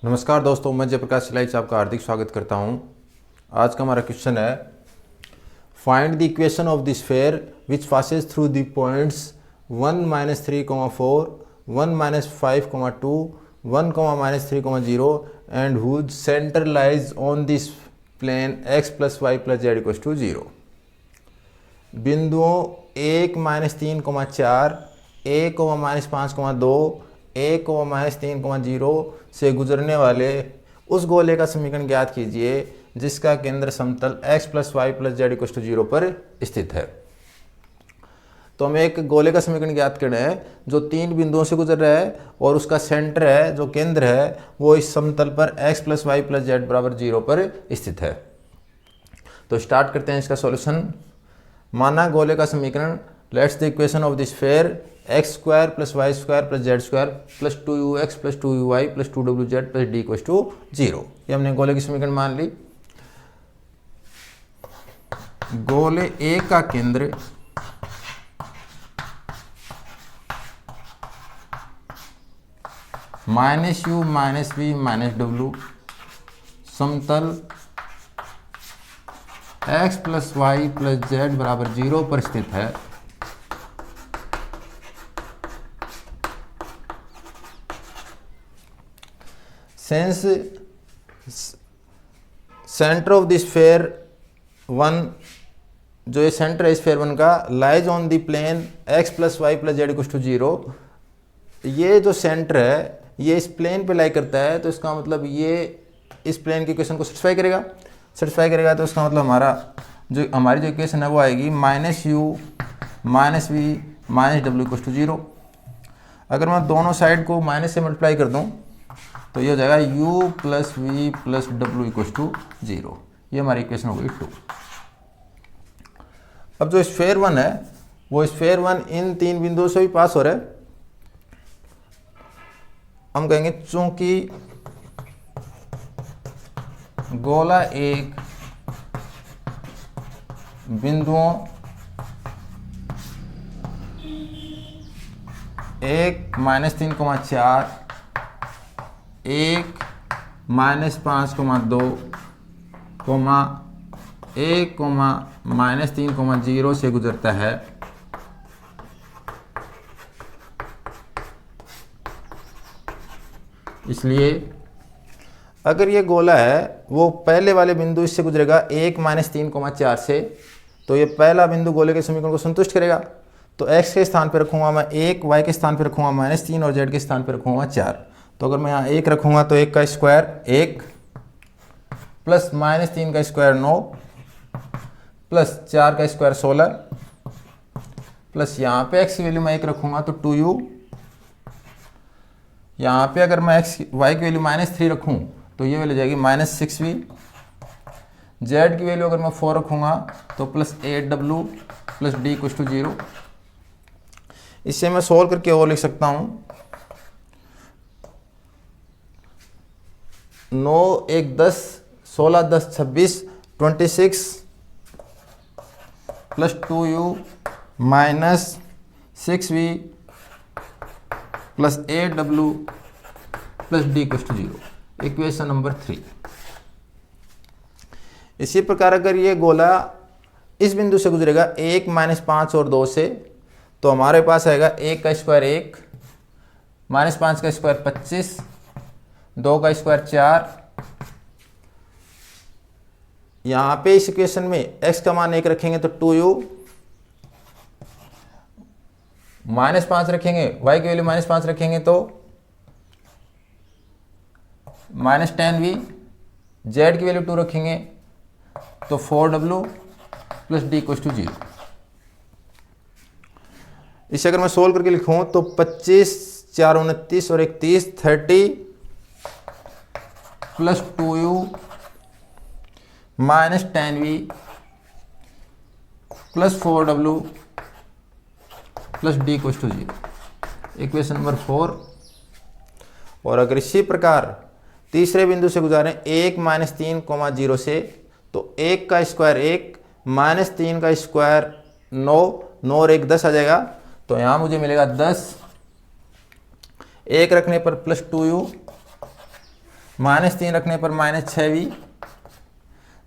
नमस्कार दोस्तों, मैं जयप्रकाश सिलाई से आपका हार्दिक स्वागत करता हूं। आज का हमारा क्वेश्चन है find the equation of the sphere which passes through the points 1 -3,4 1 -5,2 1, -3,0 and whose centre lies on this plane x + y + z = 0। बिंदुओं 1 -3,4 1, -5,2 1, -3,0 से गुजरने वाले उस गोले का समीकरण ज्ञात कीजिए जिसका केंद्र समतल x + y + z = 0 पर स्थित है। तो हमें एक गोले का समीकरण ज्ञात करना है जो 3 बिंदुओं से गुजर रहा है और उसका सेंटर है, जो केंद्र है, वो इस समतल पर x + y + z = 0 पर स्थित है। तो स्टार्ट करते हैं इसका सॉल्यूशन। माना गोले का समीकरण let's the equation of the sphere x² + y² + z² + 2ux + 2uy + 2wz + d = 0। ये हमने गोले की समीकरण मान ली। गोले A का केंद्र -u -v -w समतल x + y + z = 0 पर स्थित है। Since centre of the sphere 1, जो ये सेंटर है स्फीयर 1 का, lies on the plane x + y + z = 0। ये जो सेंटर है ये इस प्लेन पे लाई करता है, तो इसका मतलब ये इस प्लेन की इक्वेशन को सेटिस्फाई करेगा। तो इसका मतलब हमारी जो इक्वेशन है वो आएगी -u -v -w = 0। अगर मैं दोनों साइड को माइनस से मल्टीप्लाई कर दूं तो ये हो जाएगा u + v + w = 0। ये हमारी इक्वेशन हो गई 2। अब जो स्फीयर 1 है वो स्फीयर 1 इन 3 बिंदुओं से भी पास हो रहा है। हम कहेंगे चूंकि गोला एक बिंदुओं 1 -3,4 1 -5,2 1, -3,0 से गुजरता है। इसलिए अगर ये गोला है वो पहले वाले बिंदु इससे गुजरेगा 1 -3,4 से, तो ये पहला बिंदु गोले के समीकरण को संतुष्ट करेगा। तो x के स्थान पर रखूंगा मैं 1, y के स्थान पर रखूंगा -3 और z के स्थान पर रखूंगा 4। तो अगर मैं यहाँ 1 रखूंगा तो 1 का स्क्वायर 1 प्लस -3 का स्क्वायर 9 प्लस 4 का स्क्वायर 16 प्लस यहाँ पे x की वैल्यू मैं 1 रखूंगा तो 2u। यहाँ पे अगर मैं y की वैल्यू -3 रखूँ तो ये वैल्यू जाएगी -6v। z की वैल्यू अगर मैं 4 रखूँगा तो +8w + d = 0। इससे मैं सोल्व करके और लिख सकता हूँ 9 1 10 16 10 26 26 + 2u -6v + 8w + d = 0। Equation number 3। इसी प्रकार अगर ये गोला इस बिंदु से गुजरेगा 1 -5 और 2 से, तो हमारे पास आएगा 1 का स्क्वायर 1 -5 का स्क्वायर 25 2 का स्क्वायर 4। यहाँ पे इस इक्वेशन में x का मान 1 रखेंगे तो 2u, -5 रखेंगे, y की वैल्यू -5 रखेंगे तो -10v, z की वैल्यू 2 रखेंगे तो 4w + d = 0। इसे अगर मैं सोल्व करके लिखूं तो 25 4 29 और 1 30 30 + 2u -10v + 4w + d = 0। Equation number 4। और अगर इसी प्रकार तीसरे बिंदु से गुजारें 1 -3,0 से, तो 1 का स्क्वायर 1 -3 का स्क्वायर 9 9 और 1 10 आ जाएगा। तो यहाँ मुझे मिलेगा 10, 1 रखने पर +2u -3 रखने पर -6v,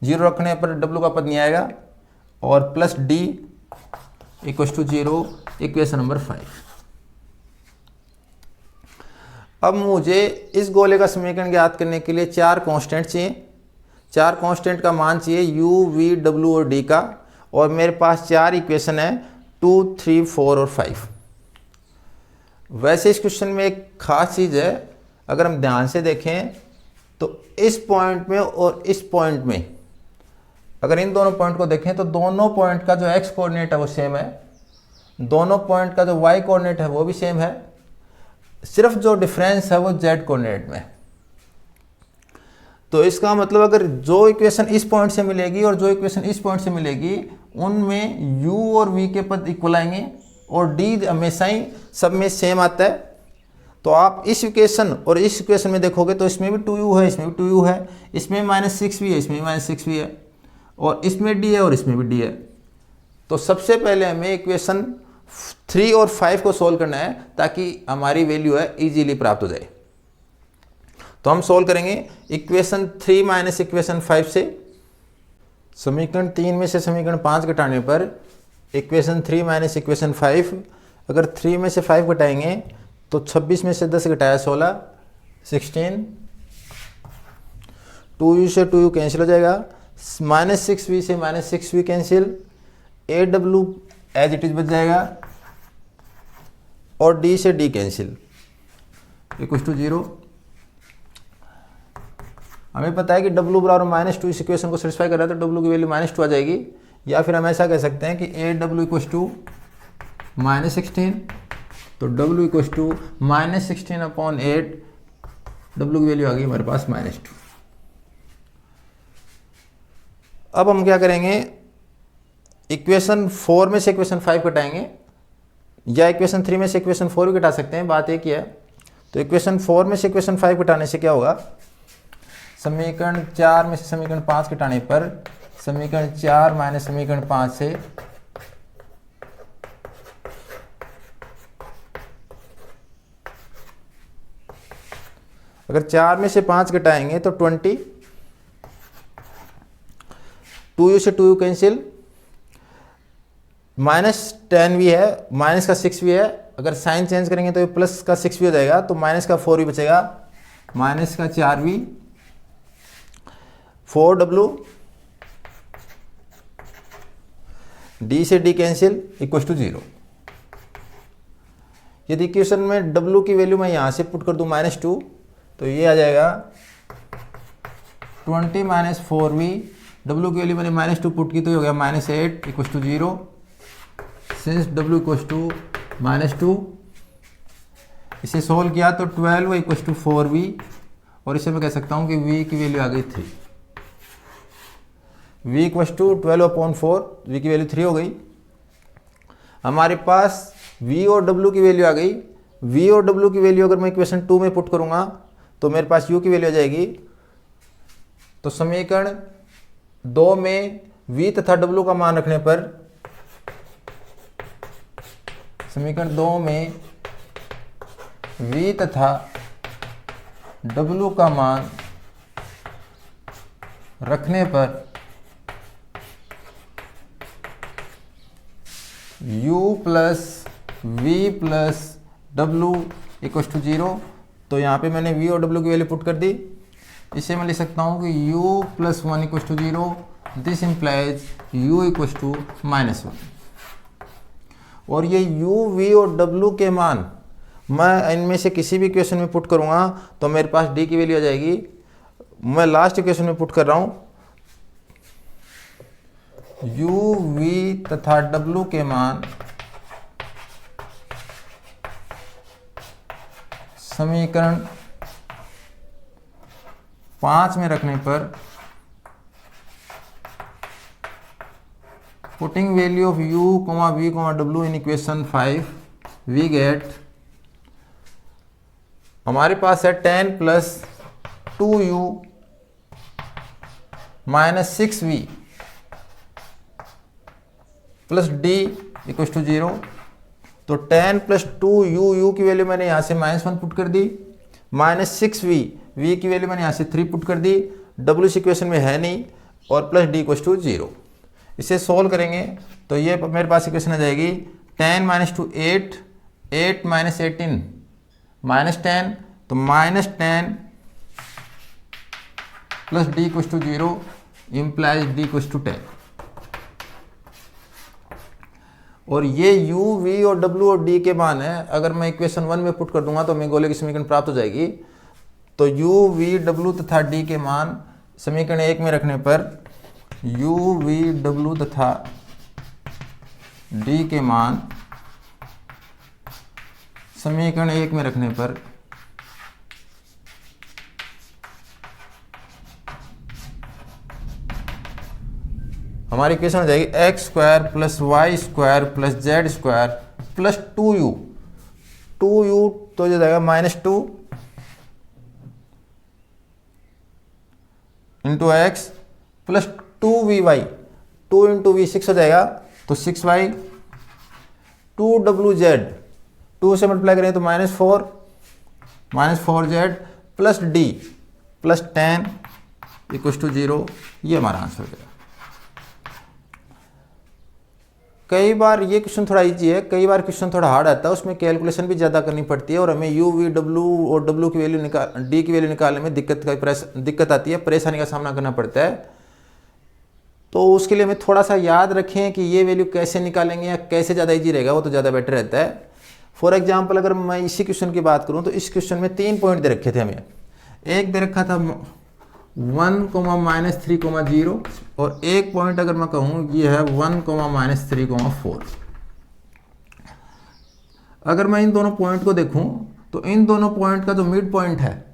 0 रखने पर डब्लू का पद नहीं आएगा, और plus d equal to 0, equation number 5। अब मुझे इस गोले का समीकरण ज्ञात करने के लिए 4 कांस्टेंट चाहिए। 4 कांस्टेंट का मान चाहिए u, v, w और d का, और मेरे पास 4 इक्वेशन है 2, 3, 4 और 5। वैसे इस क्वेश्चन में एक खास चीज़ है, अगर हम ध्यान से देखें तो इस पॉइंट में और इस पॉइंट में, अगर इन दोनों पॉइंट को देखें तो दोनों पॉइंट का जो x कोऑर्डिनेट है वो सेम है, दोनों पॉइंट का जो y कोऑर्डिनेट है वो भी सेम है, सिर्फ जो डिफरेंस है वो z कोऑर्डिनेट में। तो इसका मतलब अगर जो इक्वेशन इस पॉइंट से मिलेगी और जो इक्वेशन इस पॉइंट से मिलेगी, उनमें u और v के पद इक्वल आएंगे, और d हमेशा ही सब में सेम आता है। तो आप इस इक्वेशन और इस इक्वेशन में देखोगे तो इसमें भी 2u है, इसमें भी 2u है, इसमें -6v है, इसमें भी -6v है, और इसमें d है और इसमें भी d है। तो सबसे पहले हमें इक्वेशन 3 और 5 को सोल्व करना है, ताकि हमारी वैल्यू है इजीली प्राप्त हो जाए। तो हम सोल्व करेंगे इक्वेशन 3 माइनस इक्वेशन 5 से। समीकरण 3 में से समीकरण 5 घटाने पर इक्वेशन 3 माइनस इक्वेशन 5, अगर 3 में से 5 घटाएंगे तो 26 में से 10 घटाया 16, 16, 2u से 2u कैंसिल हो जाएगा, -6v से -6v cancel, aw as it is बच जाएगा, और d से d कैंसिल, इक्वल टू 0। हमें पता है कि w बराबर -2 इस इक्वेशन को सेटिस्फाई कर रहा है, तो w की वैल्यू -2 आ जाएगी, या फिर हम ऐसा कह सकते हैं कि aw इक्वल टू -16, तो w इक्वल टू -16/8, w की वैल्यू आ गई हमारे पास -2। अब हम क्या करेंगे, इक्वेशन 4 में से इक्वेशन 5 घटाएंगे, या इक्वेशन 3 में से इक्वेशन 4 भी घटा सकते हैं, बात एक ही है। तो इक्वेशन 4 में से इक्वेशन 5 घटाने से क्या होगा, समीकरण 4 में से समीकरण 5 घटाने पर समीकरण 4 माइनस समीकरण 5 से अगर 4 में से 5 घटाएंगे तो 20, 2u से 2u कैंसिल, -10v है, माइनस का 6v है, अगर साइन चेंज करेंगे तो ये प्लस का 6v हो जाएगा, तो माइनस का 4v बचेगा, माइनस का 4v, 4w, d से d कैंसिल, इक्वल टू 0। यदि इक्वेशन में w की वैल्यू मैं यहाँ से पुट कर दूँ -2, तो ये आ जाएगा 20 माइनस 4v, w की वैल्यू मैंने -2 पुट की तो ये हो गया -8 equal to 0। Since w equal to -2, इसे सोल्व किया तो 12 इक्वल टू 4v, और इसे मैं कह सकता हूँ कि v की वैल्यू आ गई 3। v इक्वल टू 12/4, v की वैल्यू 3 हो गई। हमारे पास v और w की वैल्यू आ गई। v और w की वैल्यू अगर मैं इक्वेशन 2 में पुट करूँगा तो मेरे पास u की वैल्यू आ जाएगी। तो समीकरण 2 में v तथा w का मान रखने पर, समीकरण 2 में v तथा w का मान रखने पर u plus v plus w equal to 0। तो यहाँ पे मैंने v और w की वैल्यू पुट कर दी। इसे मैं लिख सकता हूँ कि u plus 1 equal to 0, this implies u equal to -1। और ये u, v और w के मान मैं इनमें से किसी भी इक्वेशन में पुट करूँगा तो मेरे पास d की वैल्यू आ जाएगी। मैं लास्ट इक्वेशन में पुट कर रहा हूँ, u, v तथा w के मान समीकरण 5 में रखने पर, putting value of u, v, w in equation 5, we get, हमारे पास है 10 plus 2u minus 6v plus d equal to 0। तो 10 प्लस 2u, u की वैल्यू मैंने यहाँ से -1 पुट कर दी, -6v, v की वैल्यू मैंने यहाँ से 3 पुट कर दी, w इस इक्वेशन में है नहीं, और प्लस d इक्वल्स टू 0। इसे सोल्व करेंगे तो ये मेरे पास इक्वेशन आ जाएगी 10 - 2 8, 8 - 18 -10, तो -10 plus d equals to 0 implies d equals to 10। और ये u, v और w और d के मान है, अगर मैं इक्वेशन 1 में पुट कर दूंगा तो हमें गोले की समीकरण प्राप्त हो जाएगी। तो u, v, w तथा d के मान समीकरण 1 में रखने पर u, v, w तथा d के मान समीकरण 1 में रखने पर हमारी इक्वेशन हो जाएगी x square plus y square plus z square plus 2u, 2u तो जो जाएगा -2 into x plus 2vy, 2 into v 6 हो जाएगा, तो 6y, 2wz, 2 से मल्टीप्लाई करें तो -4z plus d plus 10 equals to 0। ये हमारा आंसर हो गया। कई बार ये क्वेश्चन थोड़ा इजी है, कई बार क्वेश्चन थोड़ा हार्ड आता है, उसमें कैलकुलेशन भी ज़्यादा करनी पड़ती है और हमें u, v, w और w की वैल्यू d की वैल्यू निकालने में दिक्कत आती है, परेशानी का सामना करना पड़ता है। तो उसके लिए हमें थोड़ा सा याद रखें कि ये वैल्यू कैसे निकालेंगे या कैसे ज़्यादा ईजी रहेगा, वो तो ज़्यादा बेटर रहता है। फॉर एग्जाम्पल अगर मैं इसी क्वेश्चन की बात करूँ तो इस क्वेश्चन में 3 पॉइंट दे रखे थे हमें। एक दे रखा था 1, -3, 0 और एक पॉइंट अगर मैं कहूँ ये है 1, -3, 4। अगर मैं इन दोनों पॉइंट को देखूँ तो इन दोनों पॉइंट का जो मिड पॉइंट है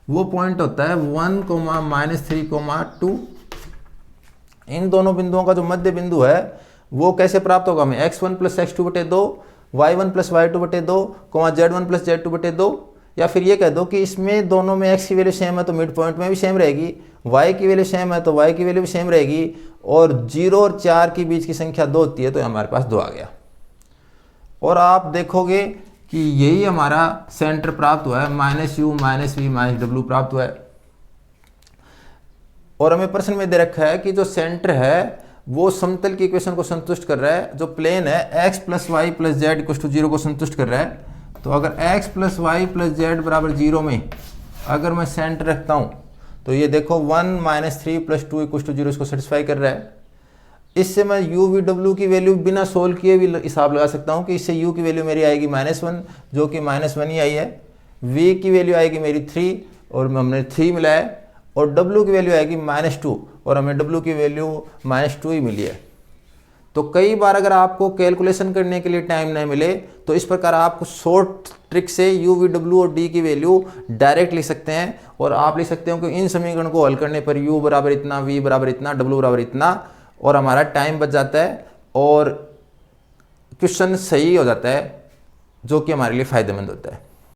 वो पॉइंट होता है 1, -3, 2। इन दोनों बिंदुओं का जो मध्य बिंदु है वो कैसे प्राप्त होगा हमें, x1 + x2/2, y1 + y2/2, z1 + z2/2। या फिर ये कह दो कि इसमें दोनों में x की वैल्यू सेम है तो मिड पॉइंट में भी सेम रहेगी, y की वैल्यू सेम है तो y की वैल्यू भी सेम रहेगी, और 0 और 4 के बीच की संख्या 2 होती है तो हमारे पास 2 आ गया। और आप देखोगे कि यही हमारा सेंटर प्राप्त हुआ है, -u, -v, -w प्राप्त हुआ है। और हमें प्रश्न में दे रखा है कि जो सेंटर है वो समतल की इक्वेशन को संतुष्ट कर रहा है, जो प्लेन है x + y + z = 0 को संतुष्ट कर रहा है। तो अगर x + y + z = 0 में अगर मैं सेंटर रखता हूँ तो ये देखो 1 - 3 + 2 = 0 इसको सेटिस्फाई कर रहा है। इससे मैं u, v, w की वैल्यू बिना सोल्व किए भी हिसाब लगा सकता हूँ कि इससे u की वैल्यू मेरी आएगी -1, जो कि -1 ही आई है, v की वैल्यू आएगी मेरी 3 और हमने 3 मिला है, और w की वैल्यू आएगी -2 और हमें w की वैल्यू -2 ही मिली है। तो कई बार अगर आपको कैलकुलेशन करने के लिए टाइम नहीं मिले तो इस प्रकार आपको शॉर्ट ट्रिक से u, v, w और d की वैल्यू डायरेक्ट लिख सकते हैं, और आप लिख सकते हो कि इन समीकरण को हल करने पर u बराबर इतना, v बराबर इतना, w बराबर इतना, और हमारा टाइम बच जाता है और क्वेश्चन सही हो जाता है, जो कि हमारे लिए फ़ायदेमंद होता है।